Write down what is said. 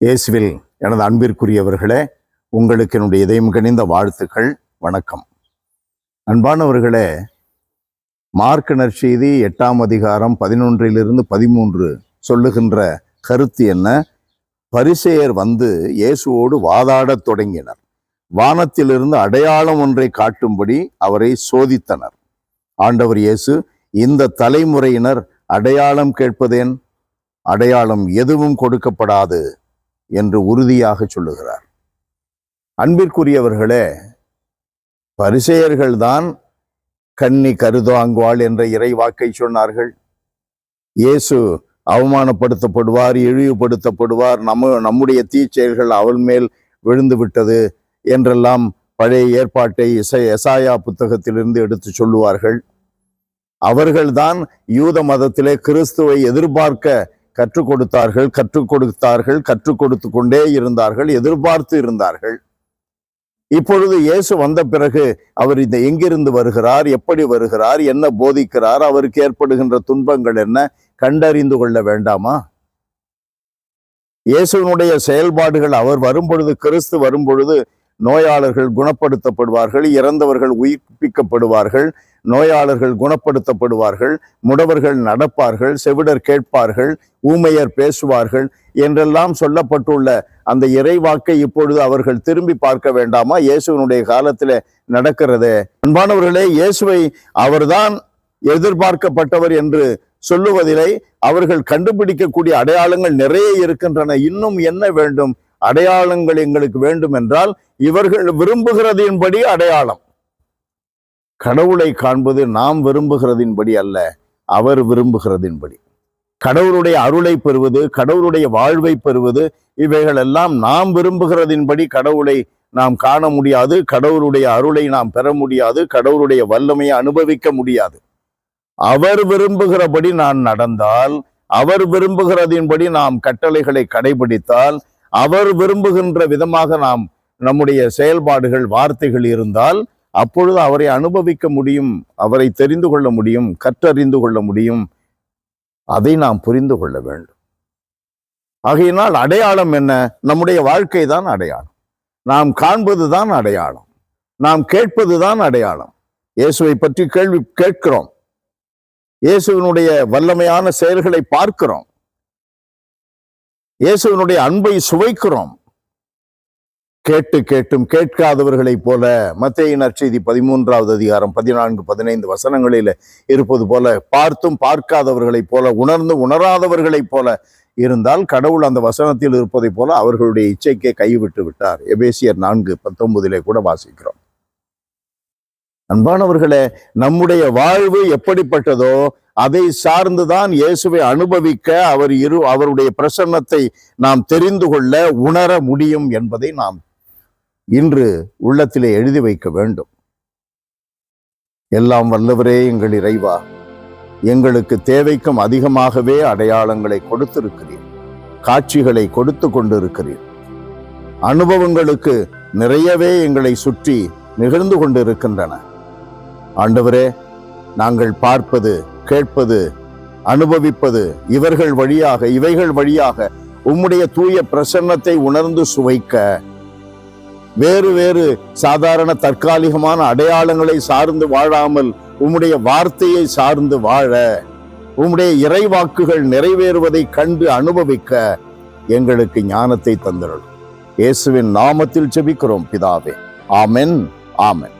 இயேசுவில் எனது அன்பிற்குரியவர்களே, உங்களுக்கு என்னுடைய இதயம் கனிந்த வாழ்த்துக்கள். வணக்கம். அன்பானவர்களே, மார்க் நற்செய்தி 8ஆம் அதிகாரம் 11-13 சொல்லுகின்ற கருத்து என்ன? பரிசேயர் வந்து இயேசுவோடு வாதாடத் தொடங்கினர். வானத்திலிருந்து அடையாளம் ஒன்றை காட்டும்படி அவரை சோதித்தனர். ஆண்டவர் இயேசு, இந்த தலைமுறையினர் அடையாளம் கேட்பதேன்? அடையாளம் எதுவும் கொடுக்கப்படாது என்று உறுதியாக சொல்லுகிறார். அன்பிற்குரியவர்களே, பரிசேயர்கள்தான் கன்னி கருதாங்குவாள் என்ற இறைவாக்கை சொன்னார்கள். இயேசு அவமானப்படுத்தப்படுவார், இழிவுபடுத்தப்படுவார், நம்முடைய தீச்செயல்கள் அவள் மேல் விழுந்து விட்டது என்றெல்லாம் பழைய ஏற்பாட்டை எசாயா புத்தகத்திலிருந்து எடுத்து சொல்லுவார்கள். அவர்கள்தான் யூத மதத்திலே கிறிஸ்துவை எதிர்பார்க்க கற்றுக் கொடுத்து கொண்டே இருந்தார்கள், எதிர்பார்த்து இருந்தார்கள். இப்பொழுது இயேசு வந்த பிறகு அவர் இந்த எங்கிருந்து வருகிறார், எப்படி வருகிறார், என்ன போதிக்கிறார், அவருக்கு ஏற்படுகின்ற துன்பங்கள் என்ன கண்டறிந்து கொள்ள வேண்டாமா? இயேசுவினுடைய செயல்பாடுகள், அவர் வரும்பொழுது, கிறிஸ்து வரும்பொழுது நோயாளர்கள் குணப்படுத்தப்படுவார்கள், இறந்தவர்கள் உயிர்ப்பிக்கப்படுவார்கள், நோயாளர்கள் குணப்படுத்தப்படுவார்கள், முடவர்கள் நடப்பார்கள், செவிடர் கேட்பார்கள், ஊமையர் பேசுவார்கள் என்றெல்லாம் சொல்லப்பட்டுள்ள அந்த இறைவாக்கை இப்பொழுது அவர்கள் திரும்பி பார்க்க வேண்டாமா? இயேசுவினுடைய காலத்தில் நடக்கிறதே. அன்பானவர்களே, இயேசுவை அவர்தான் எதிர்பார்க்கப்பட்டவர் என்று சொல்லுவதிலே அவர்கள் கண்டுபிடிக்கக்கூடிய அடையாளங்கள் நிறைய இருக்கின்றன. இன்னும் என்ன வேண்டும்? அடையாளங்கள் எங்களுக்கு வேண்டும் என்றால் இவர்கள் விரும்புகிறதின்படி அடையாளம். கடவுளை காண்பது நாம் விரும்புகிறதின்படி அல்ல, அவர் விரும்புகிறதின்படி. கடவுளுடைய அருளை பெறுவது, கடவுளுடைய வாழ்வை பெறுவது, இவைகள் எல்லாம் நாம் விரும்புகிறதின்படி கடவுளை நாம் காண முடியாது, கடவுளுடைய அருளை நாம் பெற முடியாது, கடவுளுடைய வல்லமையை அனுபவிக்க முடியாது. அவர் விரும்புகிறபடி நான் நடந்தால், அவர் விரும்புகிறதின்படி நாம் கட்டளைகளை கடைபிடித்தால், அவர் விரும்புகின்ற விதமாக நாம் நம்முடைய செயல்பாடுகள், வார்த்தைகள் இருந்தால், அப்பொழுது அவரை அனுபவிக்க முடியும், அவரை தெரிந்து கொள்ள முடியும், கற்றறிந்து கொள்ள முடியும். அதை நாம் புரிந்து கொள்ள வேண்டும். ஆகையினால் அடையாளம் என்ன? நம்முடைய வாழ்க்கை தான் அடையாளம். நாம் காண்பதுதான் அடையாளம், நாம் கேட்பதுதான் அடையாளம். இயேசுவை பற்றி கேள்வி கேட்கிறோம், இயேசுவினுடைய வல்லமையான செயல்களை பார்க்கிறோம், இயேசுவினுடைய அன்பை சுவைக்கிறோம். கேட்டும் கேட்காதவர்களைப் போல, மத்தேயு நற்செய்தி 13ஆவது அதிகாரம் 14-15 வசனங்களில் இருப்பது போல, பார்த்தும் பார்க்காதவர்களைப் போல, உணராதவர்களைப் போல இருந்தால் கடவுள் அந்த வசனத்தில் இருப்பதை போல அவர்களுடைய இச்சைக்கே கைவிட்டு விட்டார். எபேசியர் 4:19 கூட வாசிக்கிறோம். அன்பானவர்களே, நம்முடைய வாழ்வு எப்படிப்பட்டதோ அதை சார்ந்துதான் இயேசுவை அனுபவிக்க, அவருடைய பிரசன்னத்தை நாம் தெரிந்து கொள்ள, உணர முடியும் என்பதை நாம் இன்று உள்ளத்திலே எழுதி வைக்க வேண்டும். எல்லாம் வல்லவரே எங்கள் இறைவா, எங்களுக்கு தேவைக்கும் அதிகமாகவே அடையாளங்களை கொடுத்திருக்கிறீர், காட்சிகளை கொடுத்து கொண்டிருக்கிறீர், அனுபவங்களுக்கு நிறையவே எங்களை சுற்றி நிகழ்ந்து கொண்டிருக்கின்றன. ஆண்டவரே, நாங்கள் பார்ப்பது, கேட்பது, அனுபவிப்பது இவைகள் வழியாக உம்முடைய தூய பிரசன்னத்தை உணர்ந்து சுவைக்க, வேறு சாதாரண தற்காலிகமான அடையாளங்களை சார்ந்து வாழாமல் உம்முடைய வார்த்தையை சார்ந்து வாழ, உம்முடைய இறைவாக்குகள் நிறைவேறுவதை கண்டு அனுபவிக்க எங்களுக்கு ஞானத்தை தந்தருளும். இயேசுவின் நாமத்தில் ஜெபிக்கிறோம் பிதாவே. ஆமென், ஆமென்.